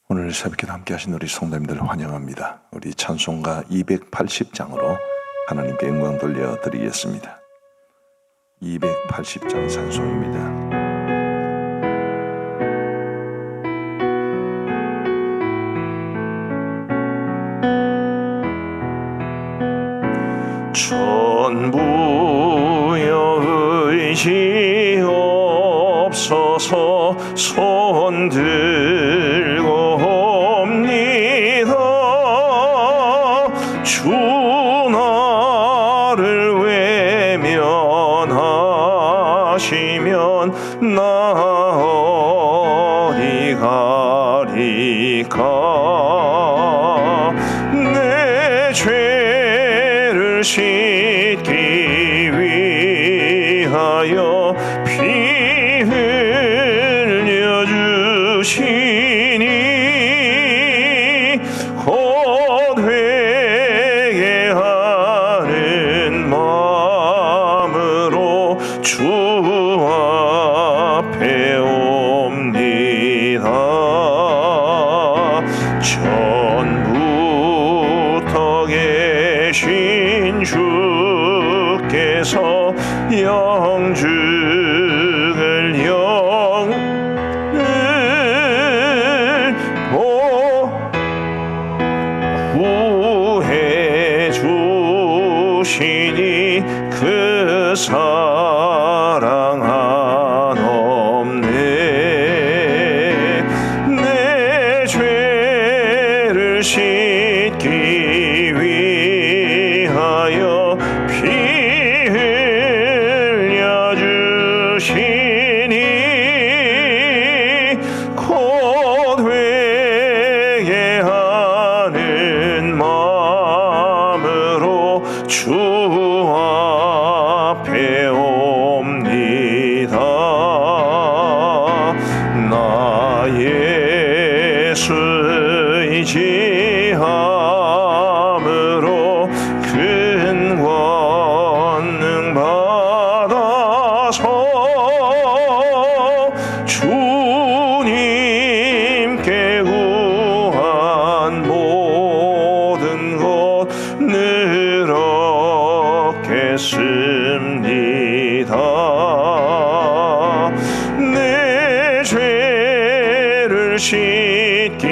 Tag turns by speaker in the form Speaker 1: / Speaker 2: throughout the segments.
Speaker 1: 오늘 새벽에 함께 하신 우리 성도님들 환영합니다. 우리 찬송가 280장으로 하나님께 영광 돌려드리겠습니다. 280장 찬송입니다. 전부여 의지 없어서 손 들고 옵니다. 주 나를 외면하시면 나 어디 가리까. 내 죄를 씻기 위하여 피 흘려 주시니 곧 회개하는 마음으로 주 앞에 옵니다. 전부터 계신 주께서 영죽을 구해 주시니 그 사랑 한없네. 내 죄를 씻기 위하여 피 흘려 주시니 곧 회개하는 마음으로 주 앞에 옵니다. 나 예수 의지함으로 큰 권능 받아서 주님께 구한 모든 것 늘 얻겠습니다. 내 죄를 씻기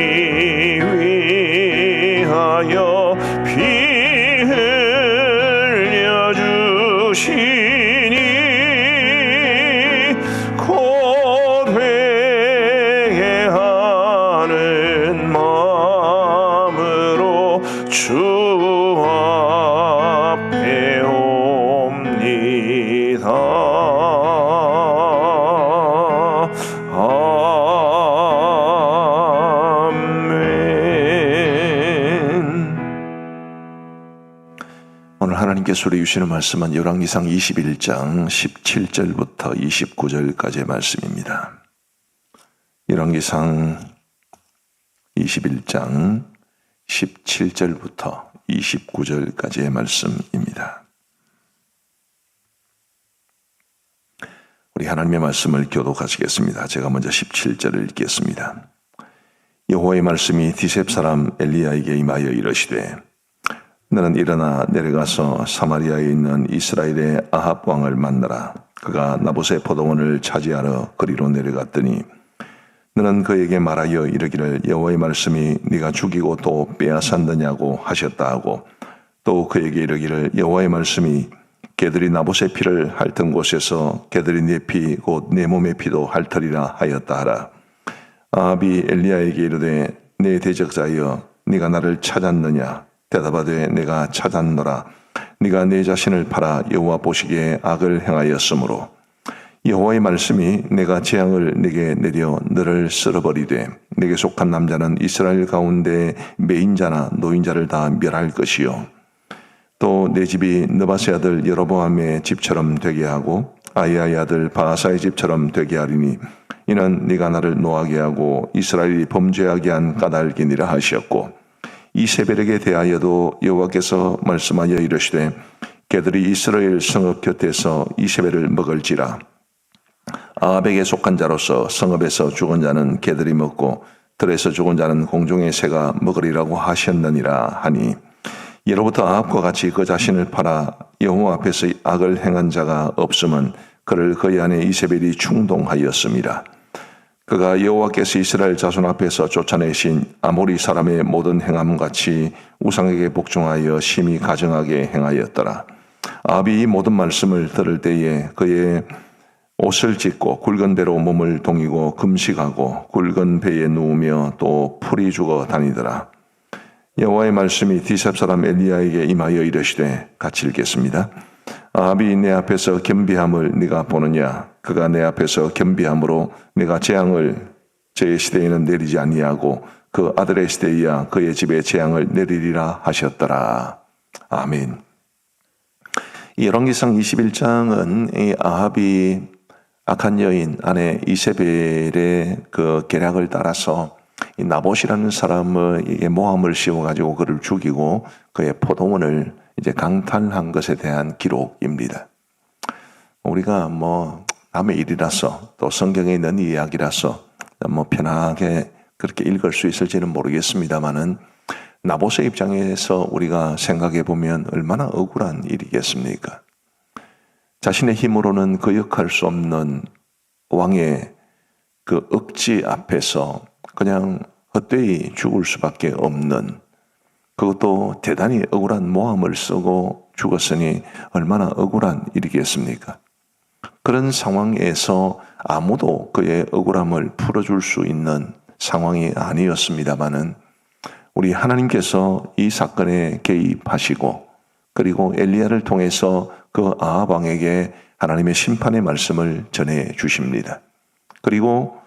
Speaker 1: 위하여 피 흘려 주시니 곧 회개하는 마음으로 주 앞에 옵니다. 아멘. 오늘 하나님께서 우리 주시는 말씀은 열왕기상 21장 17절부터 29절까지의 말씀입니다. 열왕기상 21장 17절부터 29절까지의 말씀입니다. 우리 하나님의 말씀을 교독하시겠습니다. 제가 먼저 17절을 읽겠습니다. 여호와의 말씀이 디셉 사람 엘리야에게 임하여 이르시되 너는 일어나 내려가서 사마리아에 있는 이스라엘의 아합 왕을 만나라. 그가 나봇의 포도원을 차지하러 그리로 내려갔더니 너는 그에게 말하여 이르기를 여호와의 말씀이 네가 죽이고 또 빼앗았느냐고 하셨다 하고 또 그에게 이르기를 여호와의 말씀이 개들이 나봇의 피를 핥은 곳에서 개들이 네 피 곧 내 몸의 피도 핥으리라 하였다 하라. 아합이 엘리야에게 이르되 내 대적자여 네가 나를 찾았느냐. 대답하되 내가 찾았노라. 네가 내 자신을 팔아 여호와 보시기에 악을 행하였으므로 여호와의 말씀이 내가 재앙을 네게 내려 너를 쓸어버리되 네게 속한 남자는 이스라엘 가운데 매인자나 노인자를 다 멸할 것이요 또 내 집이 느바세 아들 여로보암의 집처럼 되게 하고 아히야의 아들 바하사의 집처럼 되게 하리니 이는 네가 나를 노하게 하고 이스라엘이 범죄하게 한 까닭이니라 하셨고 이세벨에게 대하여도 여호와께서 말씀하여 이르시되 개들이 이스라엘 성읍 곁에서 이세벨을 먹을지라. 아합에게 속한 자로서 성읍에서 죽은 자는 개들이 먹고 들에서 죽은 자는 공중의 새가 먹으리라고 하셨느니라 하니 예로부터 아합과 같이 그 자신을 팔아 여호와 앞에서 악을 행한 자가 없음은 그를 그의 아내 이세벨이 충동하였습니다. 그가 여호와께서 이스라엘 자손 앞에서 쫓아내신 아모리 사람의 모든 행함같이 우상에게 복종하여 심히 가증하게 행하였더라. 아합이 이 모든 말씀을 들을 때에 그의 옷을 찢고 굵은 배로 몸을 동이고 금식하고 굵은 배에 누우며 또 풀이 죽어 다니더라. 여호와의 말씀이 디셉 사람 엘리야에게 임하여 이르시되 같이 읽겠습니다. 아합이 내 앞에서 겸비함을 네가 보느냐? 그가 내 앞에서 겸비함으로 내가 재앙을 저의 시대에는 내리지 아니하고 그 아들의 시대에야 그의 집에 재앙을 내리리라 하셨더라. 아멘. 이 열왕기상 21장은 이 아합이 악한 여인 아내 이세벨의 그 계략을 따라서 이 나봇이라는 사람에게 모함을 씌워가지고 그를 죽이고 그의 포도원을 이제 강탈한 것에 대한 기록입니다. 우리가 남의 일이라서 또 성경에 있는 이야기라서 편하게 그렇게 읽을 수 있을지는 모르겠습니다만은 나봇의 입장에서 우리가 생각해 보면 얼마나 억울한 일이겠습니까? 자신의 힘으로는 거역할 수 없는 왕의 그 억지 앞에서 그냥 헛되이 죽을 수밖에 없는, 그것도 대단히 억울한 모함을 쓰고 죽었으니 얼마나 억울한 일이겠습니까? 그런 상황에서 아무도 그의 억울함을 풀어줄 수 있는 상황이 아니었습니다마는 우리 하나님께서 이 사건에 개입하시고 그리고 엘리야를 통해서 그 아합 왕에게 하나님의 심판의 말씀을 전해 주십니다. 그리고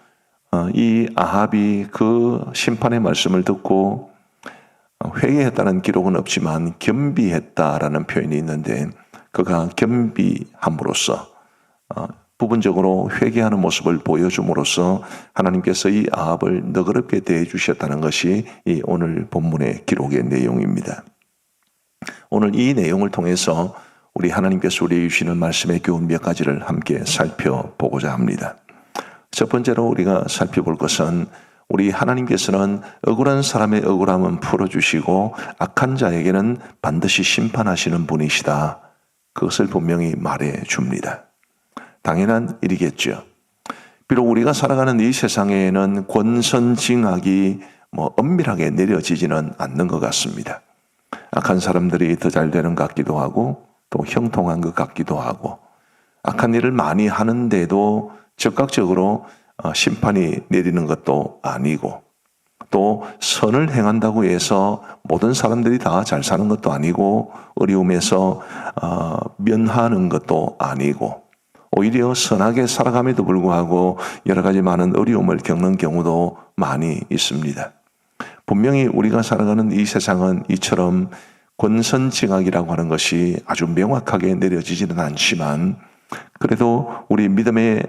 Speaker 1: 이 아합이 그 심판의 말씀을 듣고 회개했다는 기록은 없지만 겸비했다라는 표현이 있는데 그가 겸비함으로써 부분적으로 회개하는 모습을 보여줌으로써 하나님께서 이 아합을 너그럽게 대해 주셨다는 것이 이 오늘 본문의 기록의 내용입니다. 오늘 이 내용을 통해서 우리 하나님께서 우리에게 주시는 말씀의 교훈 몇 가지를 함께 살펴보고자 합니다. 첫 번째로 우리가 살펴볼 것은 우리 하나님께서는 억울한 사람의 억울함은 풀어주시고 악한 자에게는 반드시 심판하시는 분이시다. 그것을 분명히 말해 줍니다. 당연한 일이겠죠. 비록 우리가 살아가는 이 세상에는 권선징악이 엄밀하게 내려지지는 않는 것 같습니다. 악한 사람들이 더 잘 되는 것 같기도 하고 또 형통한 것 같기도 하고 악한 일을 많이 하는데도 즉각적으로 심판이 내리는 것도 아니고 또 선을 행한다고 해서 모든 사람들이 다 잘 사는 것도 아니고 어려움에서 면하는 것도 아니고 오히려 선하게 살아감에도 불구하고 여러 가지 많은 어려움을 겪는 경우도 많이 있습니다. 분명히 우리가 살아가는 이 세상은 이처럼 권선징악이라고 하는 것이 아주 명확하게 내려지지는 않지만 그래도 우리 믿음의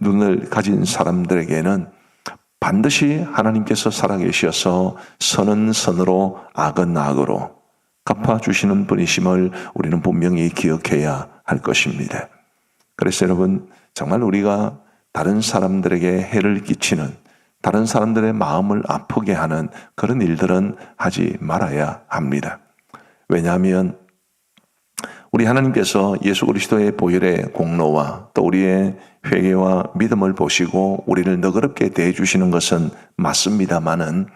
Speaker 1: 눈을 가진 사람들에게는 반드시 하나님께서 살아계셔서 선은 선으로 악은 악으로 갚아주시는 분이심을 우리는 분명히 기억해야 할 것입니다. 그래서 여러분 정말 우리가 다른 사람들에게 해를 끼치는 다른 사람들의 마음을 아프게 하는 그런 일들은 하지 말아야 합니다. 왜냐하면 우리 하나님께서 예수 그리스도의 보혈의 공로와 또 우리의 회개와 믿음을 보시고 우리를 너그럽게 대해 주시는 것은 맞습니다마는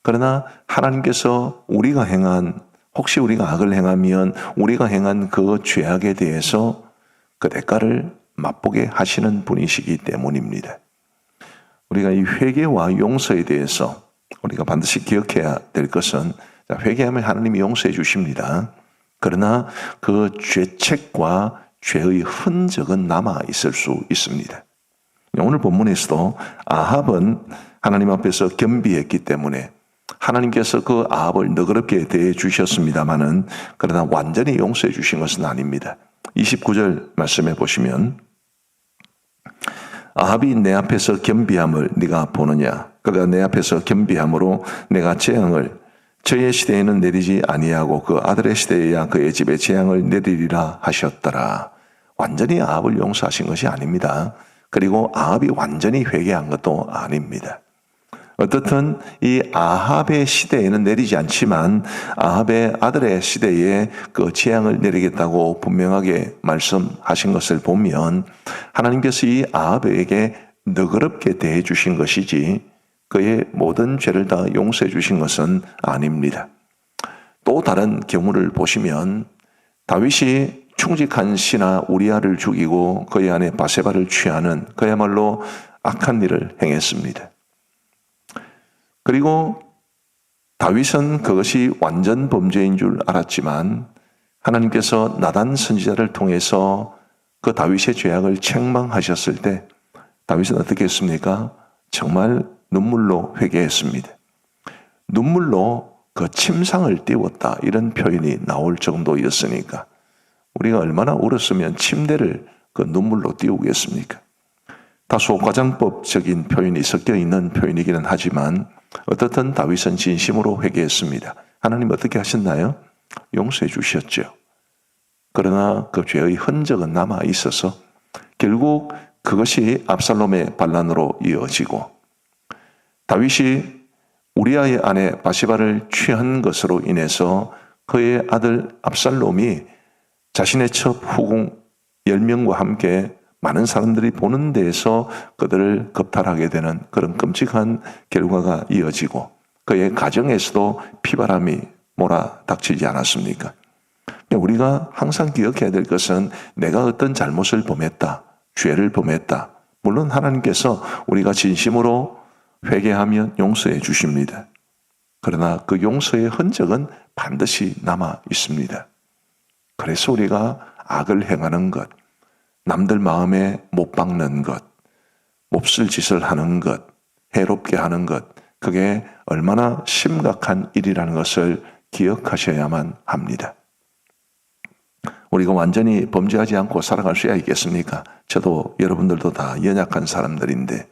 Speaker 1: 그러나 하나님께서 우리가 행한 혹시 우리가 악을 행하면 우리가 행한 그 죄악에 대해서 그 대가를 맛보게 하시는 분이시기 때문입니다. 우리가 이 회개와 용서에 대해서 우리가 반드시 기억해야 될 것은 회개하면 하나님이 용서해 주십니다. 그러나 그 죄책과 죄의 흔적은 남아 있을 수 있습니다. 오늘 본문에서도 아합은 하나님 앞에서 겸비했기 때문에 하나님께서 그 아합을 너그럽게 대해 주셨습니다마는 그러나 완전히 용서해 주신 것은 아닙니다. 29절 말씀해 보시면 아합이 내 앞에서 겸비함을 네가 보느냐? 그가 내 앞에서 겸비함으로 내가 재앙을 저의 시대에는 내리지 아니하고 그 아들의 시대에야 그의 집에 재앙을 내리리라 하셨더라. 완전히 아합을 용서하신 것이 아닙니다. 그리고 아합이 완전히 회개한 것도 아닙니다. 어떻든 이 아합의 시대에는 내리지 않지만 아합의 아들의 시대에 그 재앙을 내리겠다고 분명하게 말씀하신 것을 보면 하나님께서 이 아합에게 너그럽게 대해 주신 것이지 그의 모든 죄를 다 용서해 주신 것은 아닙니다. 또 다른 경우를 보시면 다윗이 충직한 신하 우리아를 죽이고 그의 아내 바세바를 취하는 그야말로 악한 일을 행했습니다. 그리고 다윗은 그것이 완전 범죄인 줄 알았지만 하나님께서 나단 선지자를 통해서 그 다윗의 죄악을 책망하셨을 때 다윗은 어떻게 했습니까? 정말 눈물로 회개했습니다. 눈물로 그 침상을 띄웠다 이런 표현이 나올 정도였으니까 우리가 얼마나 울었으면 침대를 그 눈물로 띄우겠습니까? 다소 과장법적인 표현이 섞여 있는 표현이기는 하지만 어떻든 다윗은 진심으로 회개했습니다. 하나님 어떻게 하셨나요? 용서해 주셨죠. 그러나 그 죄의 흔적은 남아 있어서 결국 그것이 압살롬의 반란으로 이어지고 다윗이 우리아의 아내 바시바를 취한 것으로 인해서 그의 아들 압살롬이 자신의 첩 후궁 10명과 함께 많은 사람들이 보는 데에서 그들을 겁탈하게 되는 그런 끔찍한 결과가 이어지고 그의 가정에서도 피바람이 몰아닥치지 않았습니까? 우리가 항상 기억해야 될 것은 내가 어떤 잘못을 범했다, 죄를 범했다. 물론 하나님께서 우리가 진심으로 회개하면 용서해 주십니다. 그러나 그 용서의 흔적은 반드시 남아 있습니다. 그래서 우리가 악을 행하는 것, 남들 마음에 못 박는 것, 몹쓸 짓을 하는 것, 해롭게 하는 것, 그게 얼마나 심각한 일이라는 것을 기억하셔야만 합니다. 우리가 완전히 범죄하지 않고 살아갈 수야 있겠습니까? 저도 여러분들도 다 연약한 사람들인데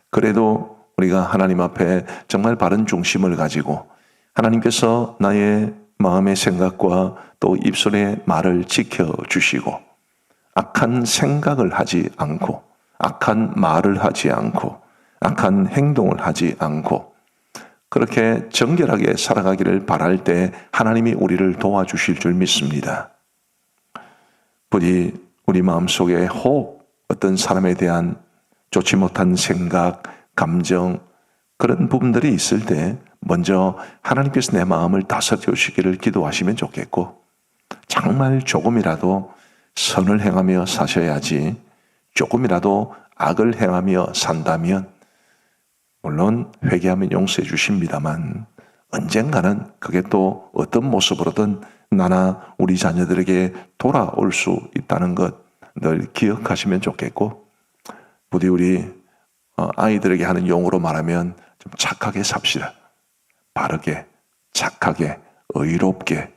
Speaker 1: 그래도 우리가 하나님 앞에 정말 바른 중심을 가지고 하나님께서 나의 마음의 생각과 또 입술의 말을 지켜주시고 악한 생각을 하지 않고 악한 말을 하지 않고 악한 행동을 하지 않고 그렇게 정결하게 살아가기를 바랄 때 하나님이 우리를 도와주실 줄 믿습니다. 부디 우리 마음속에 혹 어떤 사람에 대한 좋지 못한 생각, 감정 그런 부분들이 있을 때 먼저 하나님께서 내 마음을 다스려 주시기를 기도하시면 좋겠고 정말 조금이라도 선을 행하며 사셔야지 조금이라도 악을 행하며 산다면 물론 회개하면 용서해 주십니다만 언젠가는 그게 또 어떤 모습으로든 나나 우리 자녀들에게 돌아올 수 있다는 것 늘 기억하시면 좋겠고 부디 우리 아이들에게 하는 용어로 말하면 좀 착하게 삽시다. 바르게, 착하게, 의롭게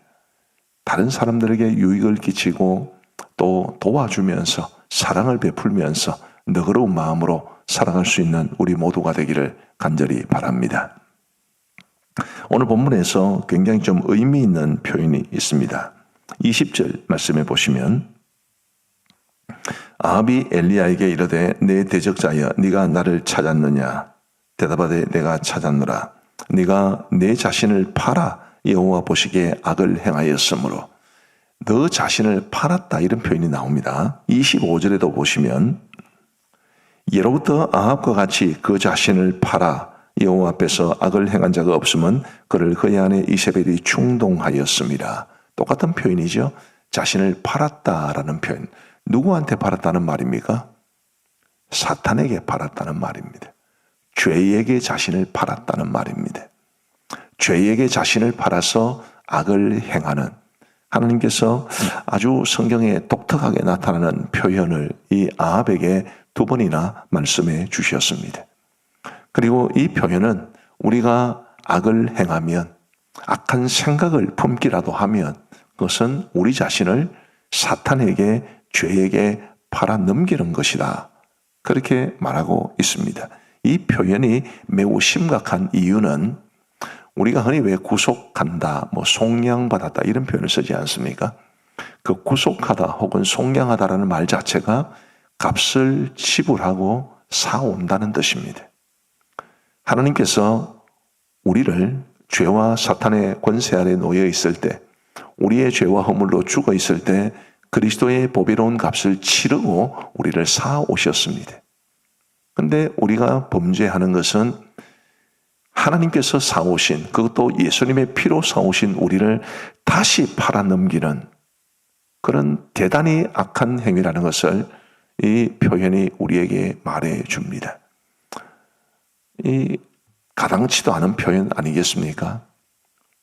Speaker 1: 다른 사람들에게 유익을 끼치고 또 도와주면서 사랑을 베풀면서 너그러운 마음으로 살아갈 수 있는 우리 모두가 되기를 간절히 바랍니다. 오늘 본문에서 굉장히 좀 의미 있는 표현이 있습니다. 20절 말씀해 보시면 아합이 엘리야에게 이르되 내 대적자여 네가 나를 찾았느냐 대답하되 내가 찾았노라 네가 내 자신을 팔아 여호와 보시기에 악을 행하였으므로 너 자신을 팔았다 이런 표현이 나옵니다. 25절에도 보시면 예로부터 아합과 같이 그 자신을 팔아 여호와 앞에서 악을 행한 자가 없으면 그를 그의 아내 이세벨이 충동하였습니다. 똑같은 표현이죠. 자신을 팔았다라는 표현. 누구한테 팔았다는 말입니까? 사탄에게 팔았다는 말입니다. 죄에게 자신을 팔았다는 말입니다. 죄에게 자신을 팔아서 악을 행하는 하나님께서 아주 성경에 독특하게 나타나는 표현을 이 아합에게 2번이나 말씀해 주셨습니다. 그리고 이 표현은 우리가 악을 행하면 악한 생각을 품기라도 하면 그것은 우리 자신을 사탄에게 죄에게 팔아 넘기는 것이다. 그렇게 말하고 있습니다. 이 표현이 매우 심각한 이유는 우리가 흔히 왜 구속한다, 속량받았다 이런 표현을 쓰지 않습니까? 그 구속하다 혹은 속량하다라는 말 자체가 값을 지불하고 사온다는 뜻입니다. 하나님께서 우리를 죄와 사탄의 권세 아래 놓여 있을 때, 우리의 죄와 허물로 죽어 있을 때 그리스도의 보배로운 값을 치르고 우리를 사오셨습니다. 그런데 우리가 범죄하는 것은 하나님께서 사오신, 그것도 예수님의 피로 사오신 우리를 다시 팔아넘기는 그런 대단히 악한 행위라는 것을 이 표현이 우리에게 말해줍니다. 이 가당치도 않은 표현 아니겠습니까?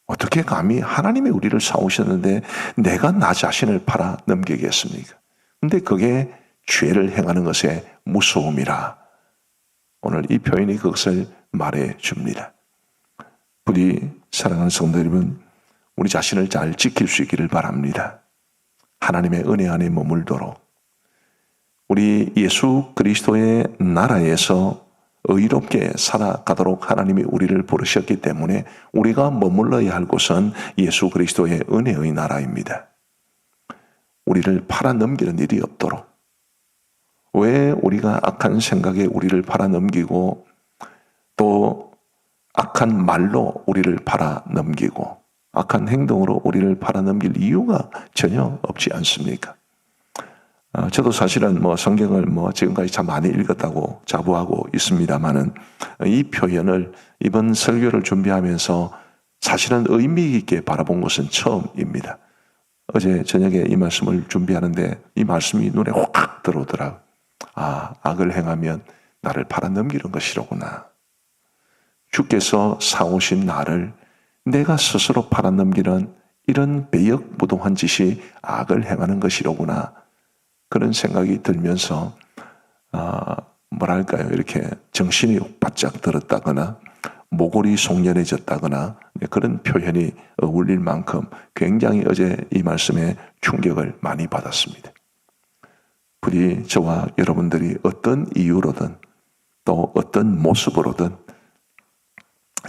Speaker 1: 어떻게 감히 하나님이 우리를 사오셨는데 내가 나 자신을 팔아 넘기겠습니까? 근데 그게 죄를 행하는 것의 무서움이라. 오늘 이 표현이 그것을 말해줍니다. 부디 사랑하는 성도 여러분, 우리 자신을 잘 지킬 수 있기를 바랍니다. 하나님의 은혜 안에 머물도록 우리 예수 그리스도의 나라에서 의롭게 살아가도록 하나님이 우리를 부르셨기 때문에 우리가 머물러야 할 곳은 예수 그리스도의 은혜의 나라입니다. 우리를 팔아넘기는 일이 없도록, 왜 우리가 악한 생각에 우리를 팔아넘기고 또 악한 말로 우리를 팔아넘기고 악한 행동으로 우리를 팔아넘길 이유가 전혀 없지 않습니까? 저도 사실은 성경을 지금까지 참 많이 읽었다고 자부하고 있습니다만은 이 표현을 이번 설교를 준비하면서 사실은 의미 있게 바라본 것은 처음입니다. 어제 저녁에 이 말씀을 준비하는데 이 말씀이 눈에 확 들어오더라고요. 악을 행하면 나를 팔아넘기는 것이로구나. 주께서 사오신 나를 내가 스스로 팔아넘기는 이런 배역무동한 짓이 악을 행하는 것이로구나. 그런 생각이 들면서 이렇게 정신이 바짝 들었다거나 모골이 송연해졌다거나 그런 표현이 어울릴 만큼 굉장히 어제 이 말씀에 충격을 많이 받았습니다. 부디 저와 여러분들이 어떤 이유로든 또 어떤 모습으로든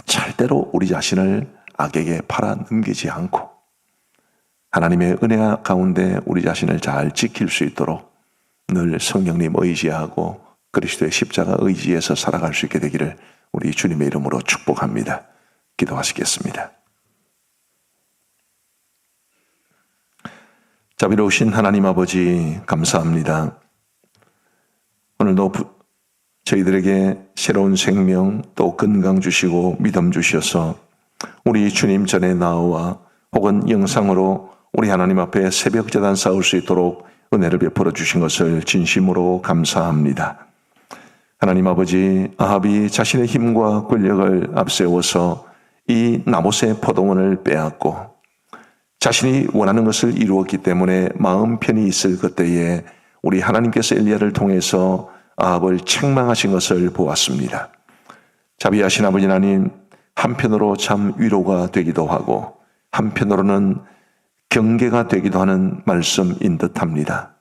Speaker 1: 절대로 우리 자신을 악에게 팔아넘기지 않고 하나님의 은혜 가운데 우리 자신을 잘 지킬 수 있도록 늘 성령님 의지하고 그리스도의 십자가 의지에서 살아갈 수 있게 되기를 우리 주님의 이름으로 축복합니다. 기도하시겠습니다. 자비로우신 하나님 아버지 감사합니다. 오늘도 저희들에게 새로운 생명 또 건강 주시고 믿음 주셔서 우리 주님 전에 나와 혹은 영상으로 우리 하나님 앞에 새벽 제단 쌓을 수 있도록 은혜를 베풀어 주신 것을 진심으로 감사합니다. 하나님 아버지, 아합이 자신의 힘과 권력을 앞세워서 이 나봇의 포도원을 빼앗고 자신이 원하는 것을 이루었기 때문에 마음 편히 있을 그때에 우리 하나님께서 엘리야를 통해서 아합을 책망하신 것을 보았습니다. 자비하신 아버지 하나님, 한편으로 참 위로가 되기도 하고 한편으로는 경계가 되기도 하는 말씀인 듯합니다.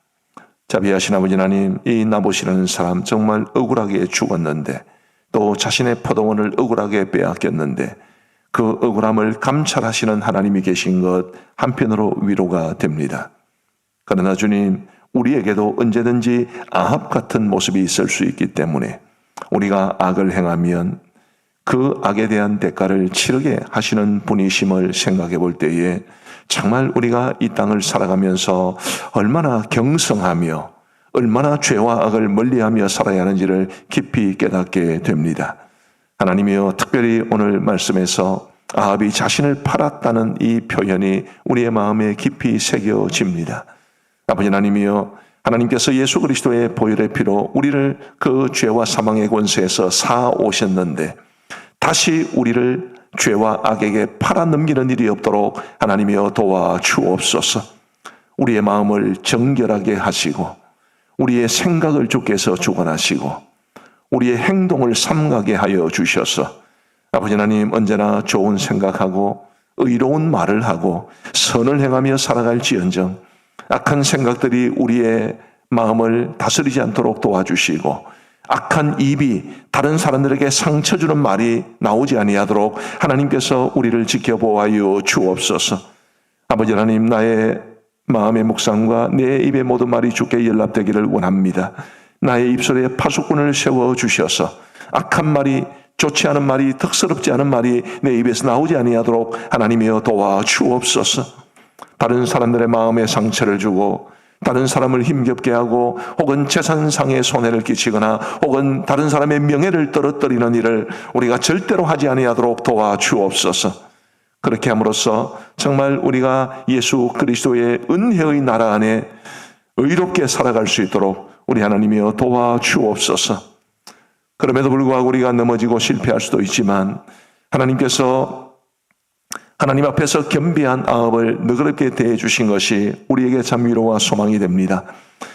Speaker 1: 자비하신 아버지 하나님, 이 나봇이라는 사람 정말 억울하게 죽었는데 또 자신의 포도원을 억울하게 빼앗겼는데 그 억울함을 감찰하시는 하나님이 계신 것 한편으로 위로가 됩니다. 그러나 주님, 우리에게도 언제든지 아합 같은 모습이 있을 수 있기 때문에 우리가 악을 행하면 그 악에 대한 대가를 치르게 하시는 분이심을 생각해 볼 때에 정말 우리가 이 땅을 살아가면서 얼마나 경성하며 얼마나 죄와 악을 멀리하며 살아야 하는지를 깊이 깨닫게 됩니다. 하나님이여, 특별히 오늘 말씀에서 아합이 자신을 팔았다는 이 표현이 우리의 마음에 깊이 새겨집니다. 아버지 하나님이여, 하나님께서 예수 그리스도의 보혈의 피로 우리를 그 죄와 사망의 권세에서 사오셨는데 다시 우리를 죄와 악에게 팔아넘기는 일이 없도록 하나님이여 도와주옵소서. 우리의 마음을 정결하게 하시고 우리의 생각을 주께서 주관하시고 우리의 행동을 삼가게 하여 주셔서 아버지 하나님, 언제나 좋은 생각하고 의로운 말을 하고 선을 행하며 살아갈지언정 악한 생각들이 우리의 마음을 다스리지 않도록 도와주시고 악한 입이 다른 사람들에게 상처 주는 말이 나오지 아니하도록 하나님께서 우리를 지켜보아요 주옵소서. 아버지 하나님, 나의 마음의 묵상과 내 입의 모든 말이 주께 연락되기를 원합니다. 나의 입술에 파수꾼을 세워주셔서 악한 말이 좋지 않은 말이, 덕스럽지 않은 말이 내 입에서 나오지 아니하도록 하나님이여 도와주옵소서. 다른 사람들의 마음에 상처를 주고 다른 사람을 힘겹게 하고 혹은 재산상의 손해를 끼치거나 혹은 다른 사람의 명예를 떨어뜨리는 일을 우리가 절대로 하지 아니하도록 도와주옵소서. 그렇게 함으로써 정말 우리가 예수 그리스도의 은혜의 나라 안에 의롭게 살아갈 수 있도록 우리 하나님이여 도와주옵소서. 그럼에도 불구하고 우리가 넘어지고 실패할 수도 있지만 하나님께서 하나님 앞에서 겸비한 아합을 너그럽게 대해 주신 것이 우리에게 참 위로와 소망이 됩니다.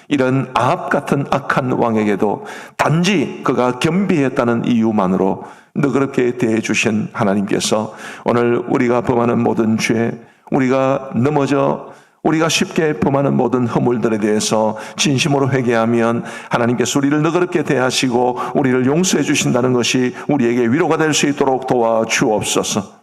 Speaker 1: 이런 아합 같은 악한 왕에게도 단지 그가 겸비했다는 이유만으로 너그럽게 대해 주신 하나님께서 오늘 우리가 범하는 모든 죄, 우리가 넘어져 우리가 쉽게 범하는 모든 허물들에 대해서 진심으로 회개하면 하나님께서 우리를 너그럽게 대하시고 우리를 용서해 주신다는 것이 우리에게 위로가 될 수 있도록 도와주옵소서.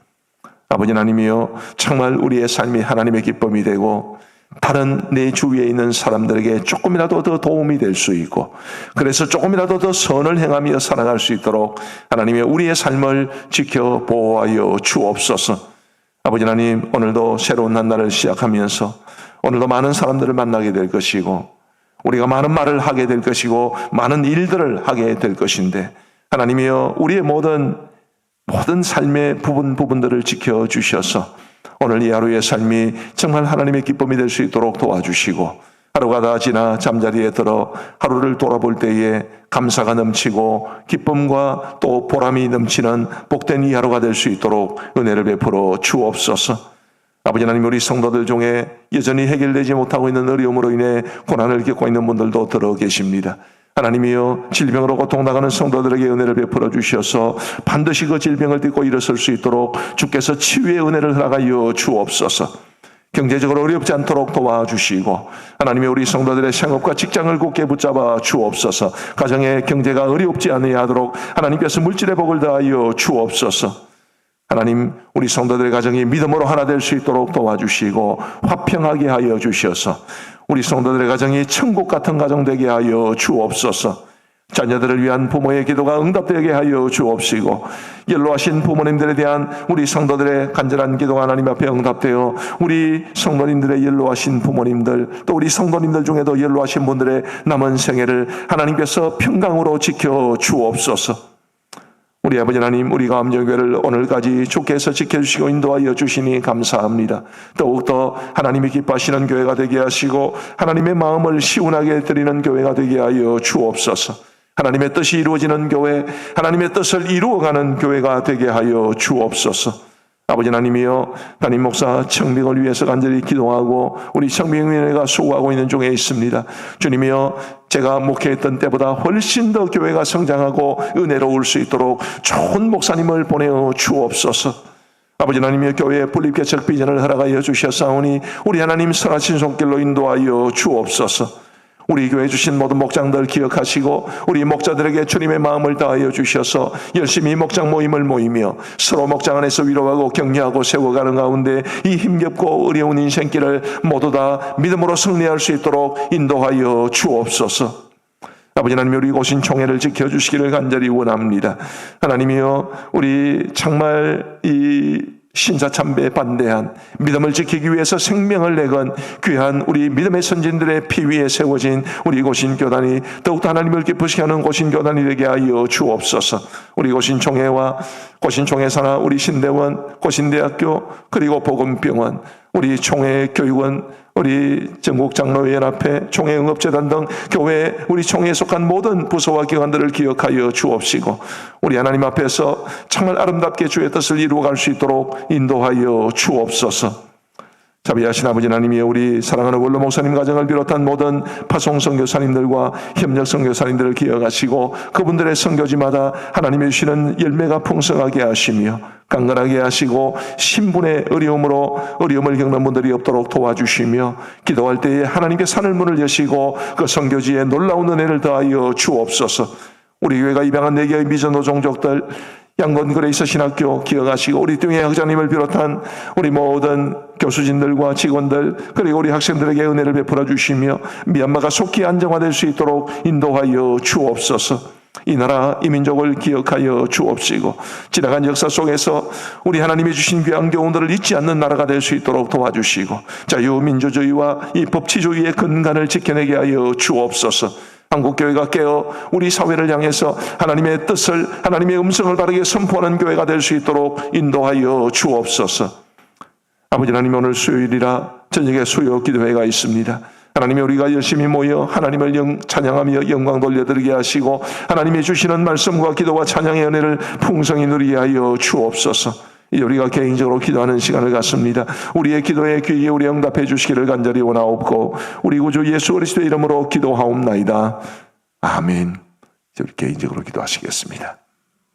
Speaker 1: 아버지 하나님이여, 정말 우리의 삶이 하나님의 기쁨이 되고 다른 내 주위에 있는 사람들에게 조금이라도 더 도움이 될 수 있고 그래서 조금이라도 더 선을 행하며 살아갈 수 있도록 하나님의 우리의 삶을 지켜 보호하여 주옵소서. 아버지 하나님, 오늘도 새로운 한 날을 시작하면서 오늘도 많은 사람들을 만나게 될 것이고 우리가 많은 말을 하게 될 것이고 많은 일들을 하게 될 것인데 하나님이여, 우리의 모든 삶의 부분들을 지켜주셔서 오늘 이 하루의 삶이 정말 하나님의 기쁨이 될 수 있도록 도와주시고 하루가 다 지나 잠자리에 들어 하루를 돌아볼 때에 감사가 넘치고 기쁨과 또 보람이 넘치는 복된 이 하루가 될 수 있도록 은혜를 베풀어 주옵소서. 아버지 하나님, 우리 성도들 중에 여전히 해결되지 못하고 있는 어려움으로 인해 고난을 겪고 있는 분들도 들어 계십니다. 하나님이여, 질병으로 고통당하는 성도들에게 은혜를 베풀어 주셔서 반드시 그 질병을 딛고 일어설 수 있도록 주께서 치유의 은혜를 허락하여 주옵소서. 경제적으로 어렵지 않도록 도와주시고 하나님의 우리 성도들의 생업과 직장을 굳게 붙잡아 주옵소서. 가정의 경제가 어렵지 아니하도록 하나님께서 물질의 복을 더하여 주옵소서. 하나님, 우리 성도들의 가정이 믿음으로 하나 될 수 있도록 도와주시고 화평하게 하여 주셔서 우리 성도들의 가정이 천국 같은 가정 되게 하여 주옵소서. 자녀들을 위한 부모의 기도가 응답되게 하여 주옵시고 연로하신 부모님들에 대한 우리 성도들의 간절한 기도가 하나님 앞에 응답되어 우리 성도님들의 연로하신 부모님들 또 우리 성도님들 중에도 연로하신 분들의 남은 생애를 하나님께서 평강으로 지켜 주옵소서. 우리 아버지 하나님, 우리 감정교회를 오늘까지 주께서 지켜주시고 인도하여 주시니 감사합니다. 더욱더 하나님이 기뻐하시는 교회가 되게 하시고 하나님의 마음을 시원하게 드리는 교회가 되게 하여 주옵소서. 하나님의 뜻이 이루어지는 교회, 하나님의 뜻을 이루어가는 교회가 되게 하여 주옵소서. 아버지 하나님이여, 담임 목사 청빙을 위해서 간절히 기도하고 우리 청빙위원회가 수고하고 있는 중에 있습니다. 주님이여, 제가 목회했던 때보다 훨씬 더 교회가 성장하고 은혜로울 수 있도록 좋은 목사님을 보내어 주옵소서. 아버지 하나님이여, 교회의 분립개척 비전을 허락하여 주셨사오니 우리 하나님 선하신 손길로 인도하여 주옵소서. 우리 교회 주신 모든 목장들 기억하시고 우리 목자들에게 주님의 마음을 다하여 주셔서 열심히 목장 모임을 모이며 서로 목장 안에서 위로하고 격려하고 세워가는 가운데 이 힘겹고 어려운 인생길을 모두 다 믿음으로 승리할 수 있도록 인도하여 주옵소서. 아버지 하나님, 우리 고신 총회를 지켜주시기를 간절히 원합니다. 하나님이여, 우리 정말 이 신사참배에 반대한 믿음을 지키기 위해서 생명을 내건 귀한 우리 믿음의 선진들의 피 위에 세워진 우리 고신교단이 더욱더 하나님을 기쁘시게 하는 고신교단이 되게 하여 주옵소서. 우리 고신총회와 고신총회사나 우리 신대원, 고신대학교 그리고 복음병원, 우리 총회 교육원, 우리 전국장로연합회, 총회응업재단 등 교회 우리 총회에 속한 모든 부서와 기관들을 기억하여 주옵시고 우리 하나님 앞에서 정말 아름답게 주의 뜻을 이루어갈 수 있도록 인도하여 주옵소서. 자비하신 아버지 하나님이여, 우리 사랑하는 원로 목사님 가정을 비롯한 모든 파송 선교사님들과 협력 선교사님들을 기억하시고 그분들의 선교지마다 하나님이 주시는 열매가 풍성하게 하시며 강건하게 하시고 신분의 어려움을 겪는 분들이 없도록 도와주시며 기도할 때에 하나님께 산을 문을 여시고 그 선교지에 놀라운 은혜를 더하여 주옵소서. 우리 교회가 입양한 4개의 미전도 종족들 양건 그레이스 신학교 기억하시고 우리 등의 학장님을 비롯한 우리 모든 교수진들과 직원들 그리고 우리 학생들에게 은혜를 베풀어 주시며 미얀마가 속히 안정화될 수 있도록 인도하여 주옵소서. 이 나라 이 민족을 기억하여 주옵시고 지나간 역사 속에서 우리 하나님이 주신 귀한 교훈들을 잊지 않는 나라가 될 수 있도록 도와주시고 자유민주주의와 이 법치주의의 근간을 지켜내게 하여 주옵소서. 한국교회가 깨어 우리 사회를 향해서 하나님의 뜻을, 하나님의 음성을 바르게 선포하는 교회가 될 수 있도록 인도하여 주옵소서. 아버지 하나님, 오늘 수요일이라 저녁에 수요 기도회가 있습니다. 하나님이 우리가 열심히 모여 하나님을 찬양하며 영광 돌려드리게 하시고 하나님이 주시는 말씀과 기도와 찬양의 은혜를 풍성히 누리게 하여 주옵소서. 이제 우리가 개인적으로 기도하는 시간을 갖습니다. 우리의 기도에 귀 기울여 응답해 주시기를 간절히 원하옵고 우리 구주 예수 그리스도의 이름으로 기도하옵나이다. 아멘. 이제 우리 개인적으로 기도하시겠습니다.